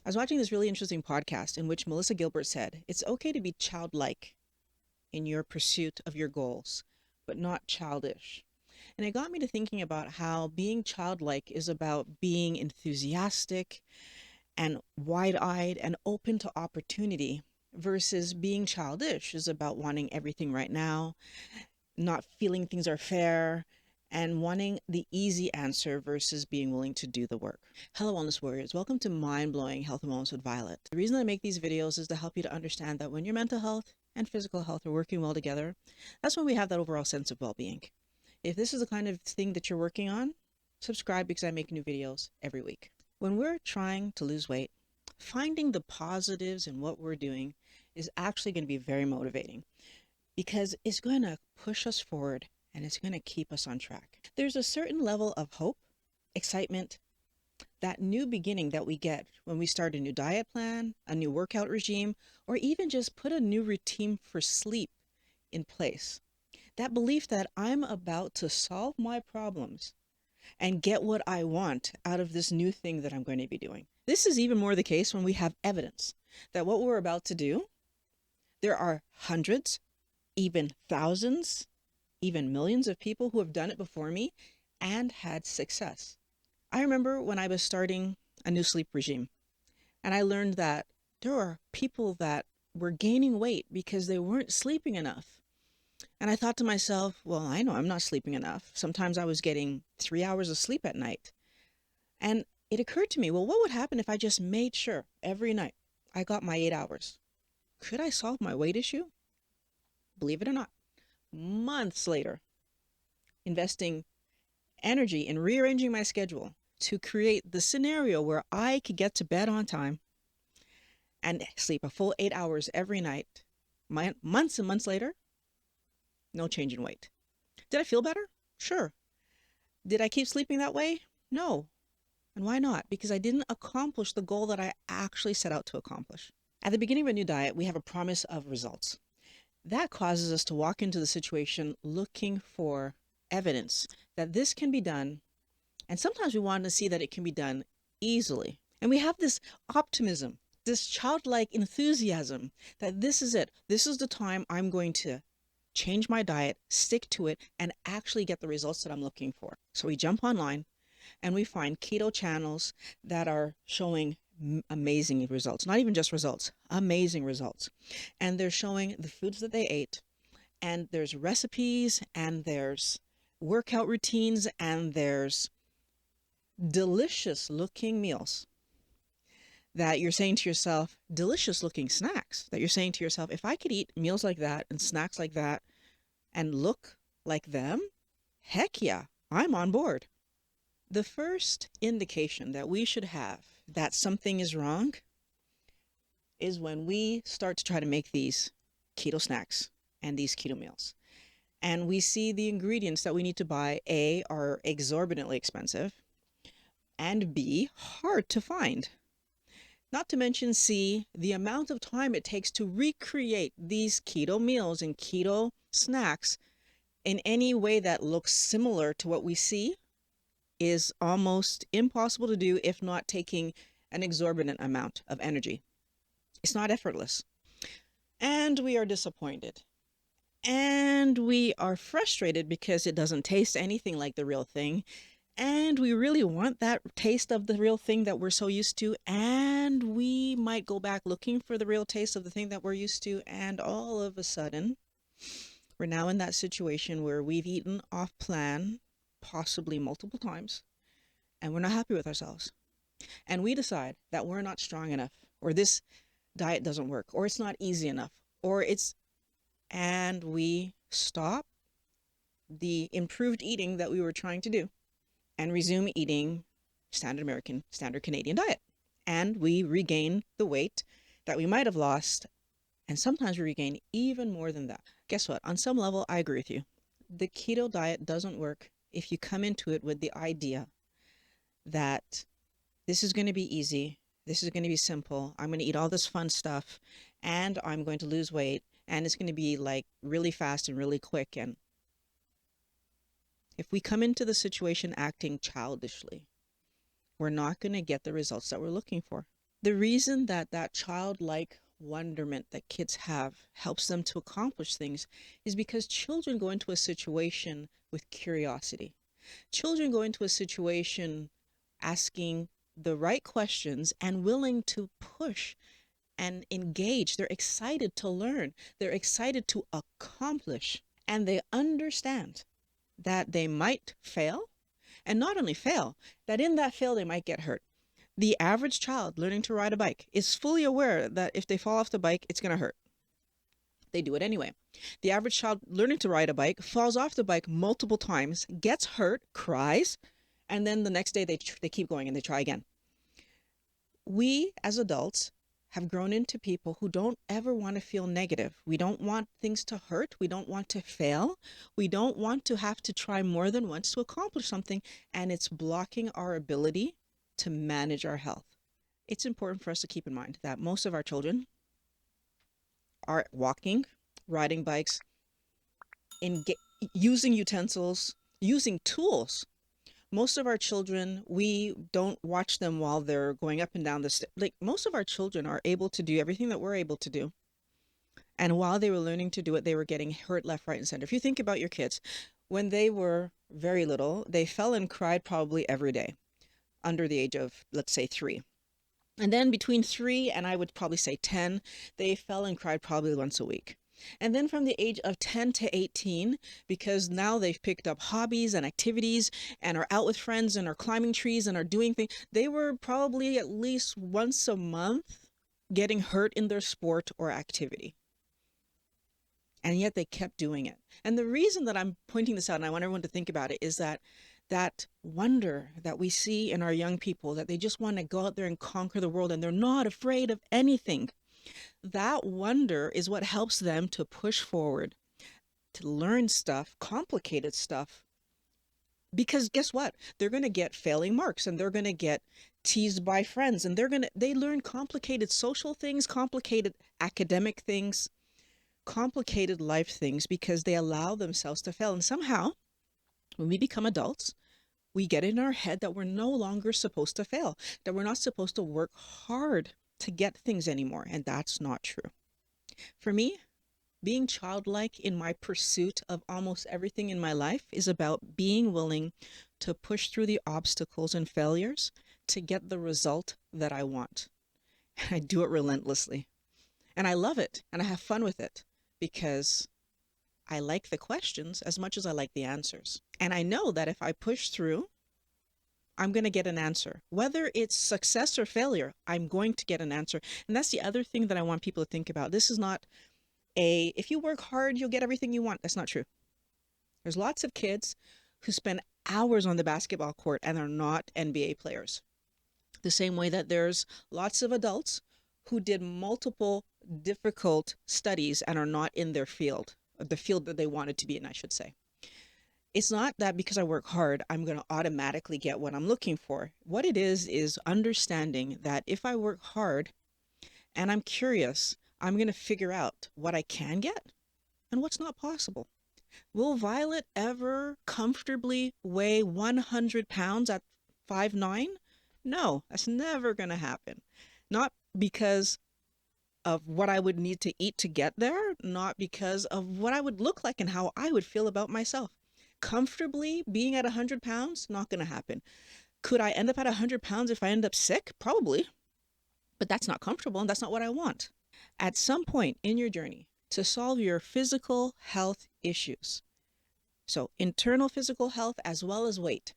was watching this really interesting podcast in which Melissa Gilbert said, it's okay to be childlike in your pursuit of your goals, but not childish. And it got me to thinking about how being childlike is about being enthusiastic and wide eyed and open to opportunity, versus being childish is about wanting everything right now, not feeling things are fair, and wanting the easy answer versus being willing to do the work. Hello, Wellness Warriors. Welcome to Mind Blowing Health and Wellness with Violet. The reason I make these videos is to help you to understand that when your mental health and physical health are working well together, that's when we have that overall sense of well-being. If this is the kind of thing that you're working on, subscribe because I make new videos every week. When we're trying to lose weight, finding the positives in what we're doing is actually going to be very motivating because it's going to push us forward and it's going to keep us on track. There's a certain level of hope, excitement, that new beginning that we get when we start a new diet plan, a new workout regime, or even just put a new routine for sleep in place. That belief that I'm about to solve my problems and get what I want out of this new thing that I'm going to be doing. This is even more the case when we have evidence that what we're about to do, there are hundreds, even thousands, even millions of people who have done it before me and had success. I remember when I was starting a new sleep regime, and I learned that there are people that were gaining weight because they weren't sleeping enough. And I thought to myself, well, I know I'm not sleeping enough. Sometimes I was getting 3 hours of sleep at night. And it occurred to me, well, what would happen if I just made sure every night I got my 8 hours? Could I solve my weight issue? Believe it or not, months later, investing energy in rearranging my schedule to create the scenario where I could get to bed on time and sleep a full 8 hours every night, months and months later, no change in weight. Did I feel better? Sure. Did I keep sleeping that way? No. And why not? Because I didn't accomplish the goal that I actually set out to accomplish. At the beginning of a new diet, we have a promise of results. That causes us to walk into the situation looking for evidence that this can be done. And sometimes we want to see that it can be done easily. And we have this optimism, this childlike enthusiasm that this is it. This is the time I'm going to change my diet, stick to it, and actually get the results that I'm looking for. So we jump online and we find keto channels that are showing amazing results, not even just results, amazing results. And they're showing the foods that they ate, and there's recipes, and there's workout routines, and there's delicious looking meals that you're saying to yourself, delicious looking snacks that you're saying to yourself, if I could eat meals like that and snacks like that and look like them, heck yeah, I'm on board. The first indication that we should have that something is wrong is when we start to try to make these keto snacks and these keto meals. And we see the ingredients that we need to buy, A, are exorbitantly expensive, and B, hard to find. Not to mention C, the amount of time it takes to recreate these keto meals and keto snacks in any way that looks similar to what we see is almost impossible to do, if not taking an exorbitant amount of energy. It's not effortless. And we are disappointed. And we are frustrated because it doesn't taste anything like the real thing. And we really want that taste of the real thing that we're so used to. And we might go back looking for the real taste of the thing that we're used to. And all of a sudden, we're now in that situation where we've eaten off plan, possibly multiple times, and we're not happy with ourselves. And we decide that we're not strong enough, or this diet doesn't work, or it's not easy enough, and we stop the improved eating that we were trying to do and resume eating standard American, standard Canadian diet. And we regain the weight that we might have lost, and sometimes we regain even more than that. Guess what? On some level, I agree with you. The keto diet doesn't work if you come into it with the idea that this is going to be easy, this is going to be simple, I'm going to eat all this fun stuff, and I'm going to lose weight, and it's going to be like really fast and really quick. And if we come into the situation acting childishly, we're not going to get the results that we're looking for. The reason that that childlike wonderment that kids have helps them to accomplish things is because children go into a situation with curiosity. Children go into a situation asking the right questions and willing to push and engage. They're excited to learn, they're excited to accomplish, and they understand that they might fail, and not only fail, that in that fail they might get hurt. The average child learning to ride a bike is fully aware that if they fall off the bike, it's going to hurt. They do it anyway. The average child learning to ride a bike falls off the bike multiple times, gets hurt, cries, and then the next day they keep going and they try again. We as adults have grown into people who don't ever want to feel negative. We don't want things to hurt. We don't want to fail. We don't want to have to try more than once to accomplish something, and it's blocking our ability to manage our health. It's important for us to keep in mind that most of our children are walking, riding bikes, using utensils, using tools. Most of our children, we don't watch them while they're going up and down the stairs. Like, most of our children are able to do everything that we're able to do. And while they were learning to do it, they were getting hurt left, right, and center. If you think about your kids, when they were very little, they fell and cried probably every day under the age of, let's say, 3. And then between 3 and I would probably say 10, they fell and cried probably once a week. And then from the age of 10 to 18, because now they've picked up hobbies and activities and are out with friends and are climbing trees and are doing things, they were probably at least once a month getting hurt in their sport or activity. And yet they kept doing it. And the reason that I'm pointing this out, and I want everyone to think about it, is that that wonder that we see in our young people, that they just want to go out there and conquer the world and they're not afraid of anything. That wonder is what helps them to push forward, to learn stuff, complicated stuff. Because guess what? They're going to get failing marks and they're going to get teased by friends, and they learn complicated social things, complicated academic things, complicated life things, because they allow themselves to fail. And somehow, when we become adults, we get in our head that we're no longer supposed to fail, that we're not supposed to work hard to get things anymore. And that's not true. For me, being childlike in my pursuit of almost everything in my life is about being willing to push through the obstacles and failures to get the result that I want. And I do it relentlessly. And I love it and I have fun with it because I like the questions as much as I like the answers. And I know that if I push through, I'm going to get an answer. Whether it's success or failure, I'm going to get an answer. And that's the other thing that I want people to think about. This is not if you work hard, you'll get everything you want. That's not true. There's lots of kids who spend hours on the basketball court and are not NBA players. The same way that there's lots of adults who did multiple difficult studies and are not in their field, the field that they wanted to be in, I should say. It's not that because I work hard, I'm going to automatically get what I'm looking for. What it is understanding that if I work hard and I'm curious, I'm going to figure out what I can get and what's not possible. Will Violet ever comfortably weigh 100 pounds at 5'9"? No, that's never going to happen. Not because of what I would need to eat to get there, not because of what I would look like and how I would feel about myself. Comfortably being at 100 pounds, not going to happen. Could I end up at 100 pounds if I end up sick? Probably. But that's not comfortable and that's not what I want. At some point in your journey to solve your physical health issues, so internal physical health as well as weight,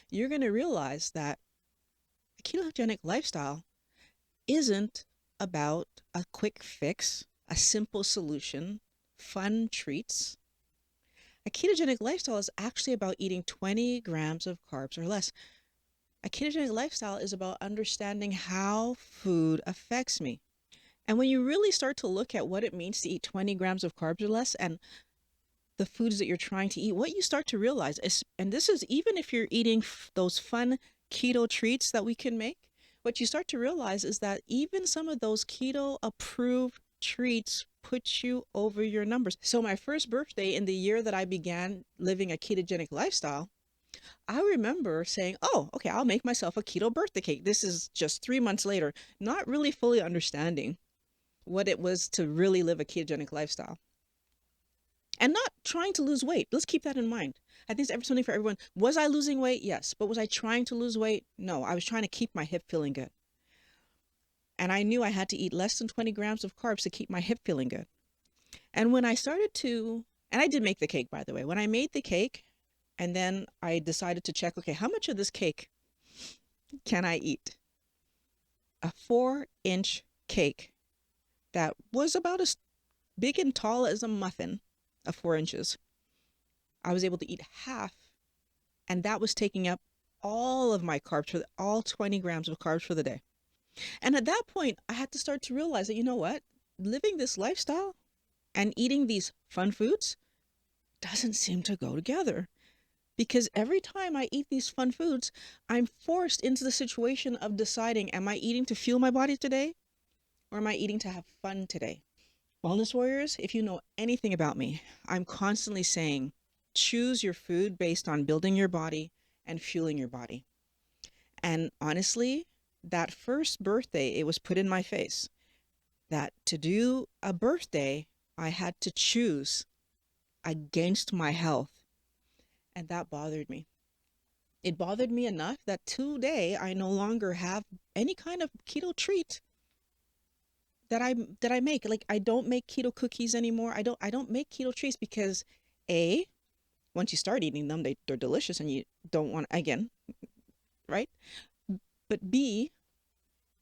you're going to realize that a ketogenic lifestyle isn't about a quick fix, a simple solution, fun treats. A ketogenic lifestyle is actually about eating 20 grams of carbs or less. A ketogenic lifestyle is about understanding how food affects me. And when you really start to look at what it means to eat 20 grams of carbs or less and the foods that you're trying to eat, what you start to realize is, and this is even if you're eating those fun keto treats that we can make, what you start to realize is that even some of those keto approved treats put you over your numbers. So my first birthday in the year that I began living a ketogenic lifestyle, I remember saying, oh, okay, I'll make myself a keto birthday cake. This is just 3 months later, not really fully understanding what it was to really live a ketogenic lifestyle and not trying to lose weight. Let's keep that in mind. I think it's something for everyone. Was I losing weight? Yes. But was I trying to lose weight? No. I was trying to keep my hip feeling good. And I knew I had to eat less than 20 grams of carbs to keep my hip feeling good. And when I started to, and I did make the cake, by the way, when I made the cake, and then I decided to check, okay, how much of this cake can I eat? A 4-inch cake that was about as big and tall as a muffin of 4 inches. I was able to eat half, and that was taking up all of my carbs for all 20 grams of carbs for the day. And at that point, I had to start to realize that, you know what? Living this lifestyle and eating these fun foods doesn't seem to go together. Because every time I eat these fun foods, I'm forced into the situation of deciding, am I eating to fuel my body today? Or am I eating to have fun today? Wellness warriors, if you know anything about me, I'm constantly saying, choose your food based on building your body and fueling your body. And honestly, that first birthday, it was put in my face that to do a birthday, I had to choose against my health. And that bothered me. It bothered me enough that today I no longer have any kind of keto treat that I make. Like I don't make keto cookies anymore. I don't make keto treats because A, once you start eating them, they're delicious and you don't want again, right? But B,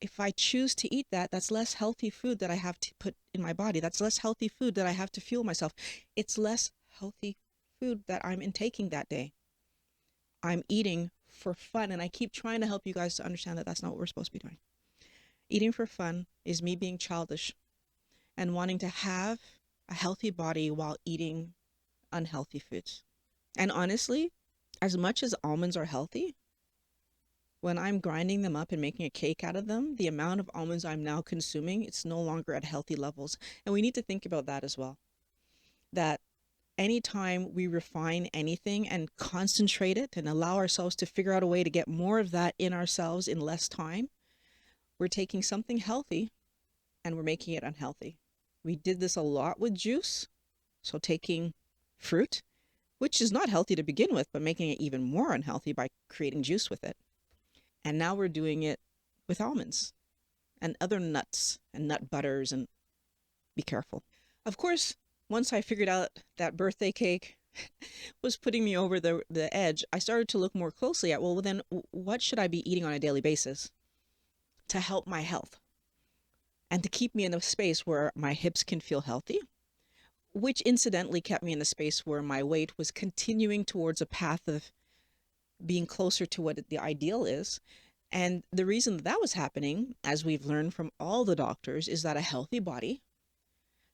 if I choose to eat that, that's less healthy food that I have to put in my body. That's less healthy food that I have to fuel myself. It's less healthy food that I'm intaking that day. I'm eating for fun. And I keep trying to help you guys to understand that that's not what we're supposed to be doing. Eating for fun is me being childish and wanting to have a healthy body while eating unhealthy foods. And honestly, as much as almonds are healthy, when I'm grinding them up and making a cake out of them, the amount of almonds I'm now consuming, it's no longer at healthy levels. And we need to think about that as well. That anytime we refine anything and concentrate it and allow ourselves to figure out a way to get more of that in ourselves in less time, we're taking something healthy and we're making it unhealthy. We did this a lot with juice. So taking fruit, which is not healthy to begin with, but making it even more unhealthy by creating juice with it. And now we're doing it with almonds and other nuts and nut butters, and be careful. Of course, once I figured out that birthday cake was putting me over the edge, I started to look more closely at, well, then what should I be eating on a daily basis to help my health and to keep me in a space where my hips can feel healthy, which incidentally kept me in a space where my weight was continuing towards a path of being closer to what the ideal is. And the reason that was happening, as we've learned from all the doctors, is that a healthy body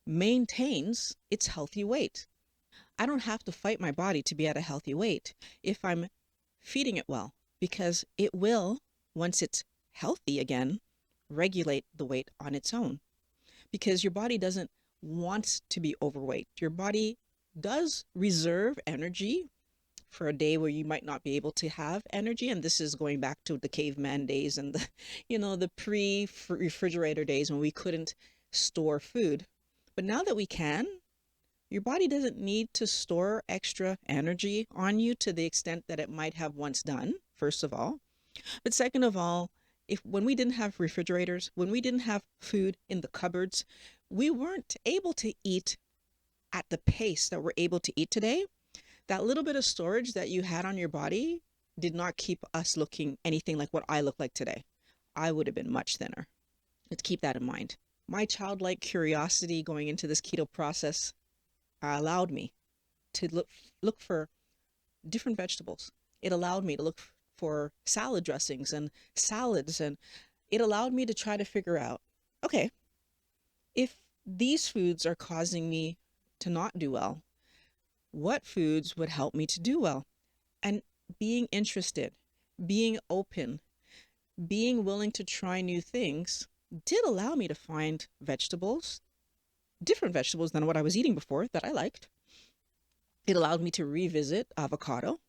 maintains its healthy weight. I don't have to fight my body to be at a healthy weight if I'm feeding it well, because it will, once it's healthy again, regulate the weight on its own. Because your body doesn't want to be overweight. Your body does reserve energy for a day where you might not be able to have energy. And this is going back to the caveman days and the pre-refrigerator days when we couldn't store food. But now that we can, your body doesn't need to store extra energy on you to the extent that it might have once done, first of all. But second of all, when we didn't have refrigerators, when we didn't have food in the cupboards, we weren't able to eat at the pace that we're able to eat today. That little bit of storage that you had on your body did not keep us looking anything like what I look like today. I would have been much thinner. Let's keep that in mind. My childlike curiosity going into this keto process allowed me to look for different vegetables. It allowed me to look for salad dressings and salads, and it allowed me to try to figure out, okay, if these foods are causing me to not do well, what foods would help me to do well? And being interested, being open, being willing to try new things did allow me to find vegetables, different vegetables than what I was eating before that I liked. It allowed me to revisit avocado.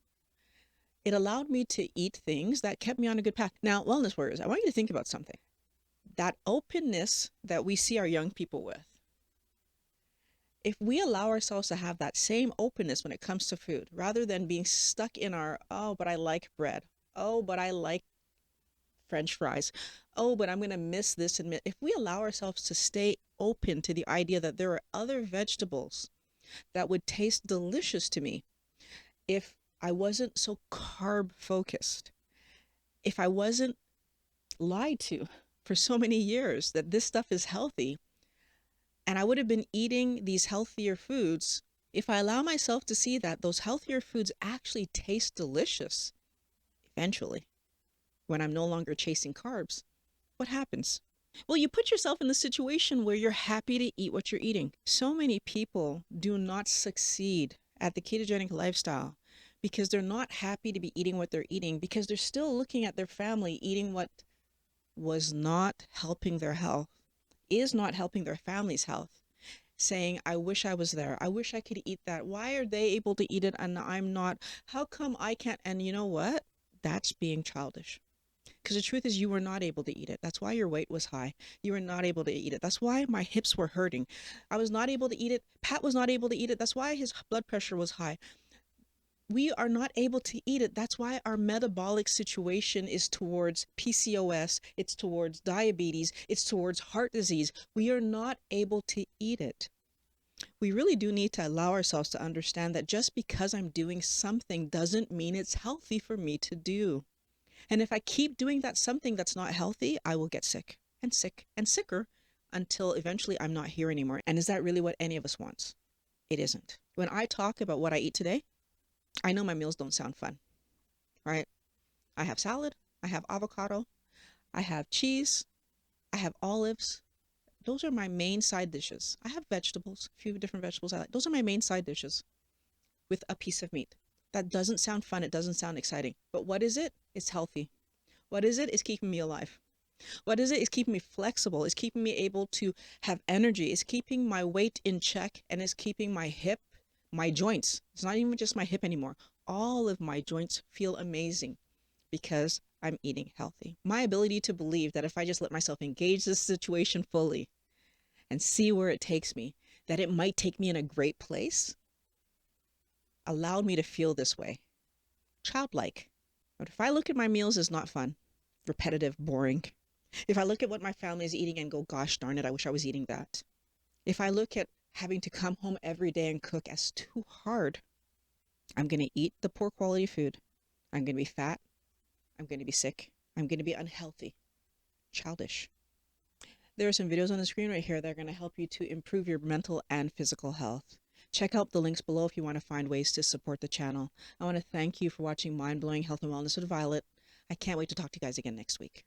It allowed me to eat things that kept me on a good path. Now, wellness warriors, I want you to think about something. That openness that we see our young people with, if we allow ourselves to have that same openness when it comes to food, rather than being stuck in our, oh, but I like bread. Oh, but I like French fries. Oh, but I'm going to miss this. And if we allow ourselves to stay open to the idea that there are other vegetables that would taste delicious to me if I wasn't so carb focused, if I wasn't lied to for so many years that this stuff is healthy, and I would have been eating these healthier foods, if I allow myself to see that those healthier foods actually taste delicious eventually when I'm no longer chasing carbs, what happens? Well, you put yourself in the situation where you're happy to eat what you're eating. So many people do not succeed at the ketogenic lifestyle because they're not happy to be eating what they're eating, because they're still looking at their family eating what was not helping their health, is not helping their family's health, saying, I wish I was there. I wish I could eat that. Why are they able to eat it and I'm not? How come I can't? And you know what? That's being childish. Because the truth is, you were not able to eat it. That's why your weight was high. You were not able to eat it. That's why my hips were hurting. I was not able to eat it. Pat was not able to eat it. That's why his blood pressure was high. We are not able to eat it. That's why our metabolic situation is towards PCOS, it's towards diabetes, it's towards heart disease. We are not able to eat it. We really do need to allow ourselves to understand that just because I'm doing something doesn't mean it's healthy for me to do. And if I keep doing that something that's not healthy, I will get sick and sick and sicker until eventually I'm not here anymore. And is that really what any of us wants? It isn't. When I talk about what I eat today, I know my meals don't sound fun, right? I have salad, I have avocado, I have cheese, I have olives. Those are my main side dishes. I have vegetables, a few different vegetables I like. Those are my main side dishes with a piece of meat. That doesn't sound fun. It doesn't sound exciting. But what is it? It's healthy. What is it? It's keeping me alive. What is it? It's keeping me flexible. It's keeping me able to have energy. It's keeping my weight in check, and it's keeping my hip, my joints. It's not even just my hip anymore. All of my joints feel amazing because I'm eating healthy. My ability to believe that if I just let myself engage this situation fully and see where it takes me, that it might take me in a great place, allowed me to feel this way. Childlike. But if I look at my meals as not fun, repetitive, boring, if I look at what my family is eating and go, gosh darn it, I wish I was eating that. If I look at having to come home every day and cook as too hard, I'm going to eat the poor quality food. I'm going to be fat. I'm going to be sick. I'm going to be unhealthy. Childish. There are some videos on the screen right here that are going to help you to improve your mental and physical health. Check out the links below if you want to find ways to support the channel. I want to thank you for watching Mind Blowing Health and Wellness with Violet. I can't wait to talk to you guys again next week.